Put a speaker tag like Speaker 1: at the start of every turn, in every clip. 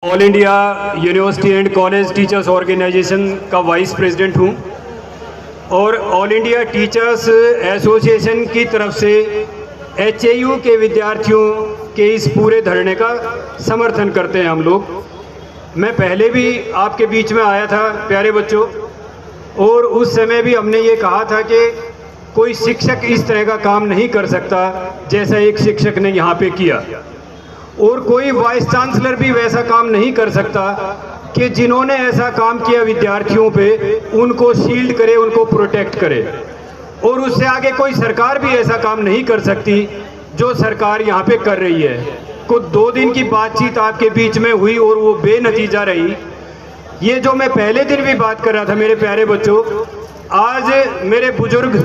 Speaker 1: All India university and college teachers organisation का vice president हूँ और ऑल इंडिया टीचर्स एसोसिएशन की तरफ से एचएयू के विद्यार्थियों के इस पूरे धरने का समर्थन करते हैं हम लोग। मैं पहले भी आपके बीच में आया था प्यारे बच्चों, और उस समय भी हमने ये कहा था कि कोई शिक्षक इस तरह का काम नहीं कर सकता जैसा एक शिक्षक ने यहाँ पे किया, और कोई वाइस चांसलर भी वैसा काम नहीं कर सकता कि जिन्होंने ऐसा काम किया विद्यार्थियों पे उनको शील्ड करे, उनको प्रोटेक्ट करे। और उससे आगे कोई सरकार भी ऐसा काम नहीं कर सकती जो सरकार यहाँ पे कर रही है। कुछ 2 दिन की बातचीत आपके बीच में हुई और वो बेनतीजा रही। ये जो मैं पहले दिन भी बात कर रहा था मेरे प्यारे बच्चों, आज मेरे बुजुर्ग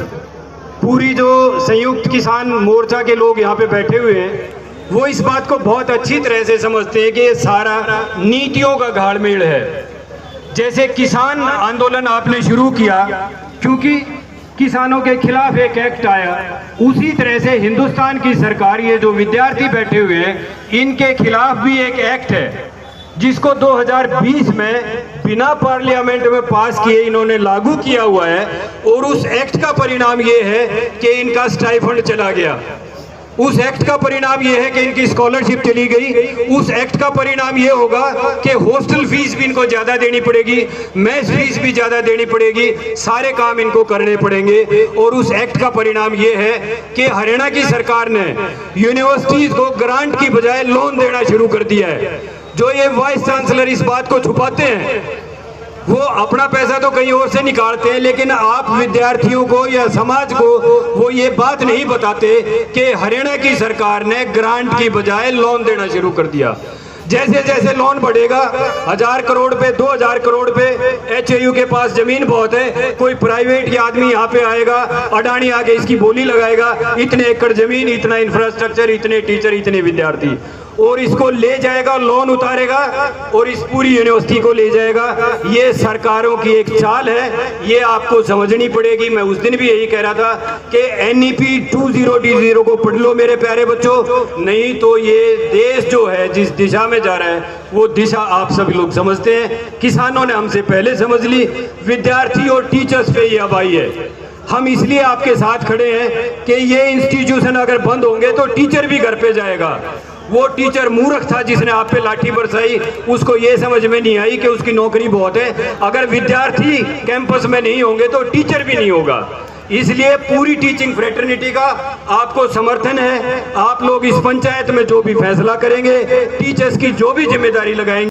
Speaker 1: पूरी जो संयुक्त किसान मोर्चा के लोग यहाँ पे बैठे हुए हैं, वो इस बात को बहुत अच्छी तरह से समझते हैं कि ये सारा नीतियों का घाड़-मेड़ है। जैसे किसान आंदोलन आपने शुरू किया क्योंकि किसानों के खिलाफ एक एक्ट आया, उसी तरह से हिंदुस्तान की सरकार, ये जो विद्यार्थी बैठे हुए हैं, इनके खिलाफ भी एक एक्ट है जिसको 2020 में बिना पार्लियामेंट में पास किए इन्होंने लागू किया हुआ है। और उस एक्ट का परिणाम ये है कि इनका स्टाइफंड चला गया। उस एक्ट का परिणाम ये है कि इनकी स्कॉलरशिप चली गई। उस एक्ट का परिणाम ये होगा कि हॉस्टल फीस भी इनको ज़्यादा देनी पड़ेगी, मेस फीस भी ज़्यादा देनी पड़ेगी, सारे काम इनको करने पड़ेंगे। और उस एक्ट का परिणाम ये है कि हरियाणा की सरकार ने यूनिवर्सिटीज़ को ग्रांट की बजाय लोन देना शुरू कर दिया है। जो ये वाइस चांसलर इस बात को छुपाते हैं, वो अपना पैसा तो कहीं और से निकालते हैं, लेकिन आप विद्यार्थियों को या समाज को वो ये बात नहीं बताते कि हरियाणा की सरकार ने ग्रांट की बजाय लोन देना शुरू कर दिया। जैसे जैसे लोन बढ़ेगा, 1000 करोड़ पे, 2000 करोड़ पे, एचएयू के पास जमीन बहुत है, कोई प्राइवेट या आदमी यहाँ पे आएगा, अडानी आके इसकी बोली लगाएगा, इतने एकड़ जमीन, इतना इंफ्रास्ट्रक्चर, इतने टीचर, इतने विद्यार्थी, और इसको ले जाएगा, लोन उतारेगा और इस पूरी यूनिवर्सिटी को ले जाएगा। ये सरकारों की एक चाल है, ये आपको समझनी पड़ेगी। मैं उस दिन भी यही कह रहा था कि NEP 20D0 को पढ़ लो मेरे प्यारे बच्चों, नहीं तो ये देश जो है जिस दिशा में जा रहा है वो दिशा आप सभी लोग समझते हैं। किसानों ने हमसे पहले समझ ली, विद्यार्थी और टीचर्स पे ये अब आई है। हम इसलिए आपके साथ खड़े हैं कि ये इंस्टीट्यूशन अगर बंद होंगे तो टीचर भी घर पे जाएगा। वो टीचर मूर्ख था जिसने आप पे लाठी बरसाई, उसको ये समझ में नहीं आई कि उसकी नौकरी बहुत है। अगर विद्यार्थी कैंपस में नहीं होंगे तो टीचर भी नहीं होगा। इसलिए पूरी टीचिंग फ्रेटर्निटी का आपको समर्थन है। आप लोग इस पंचायत में जो भी फैसला करेंगे, टीचर्स की जो भी जिम्मेदारी लगाएंगे,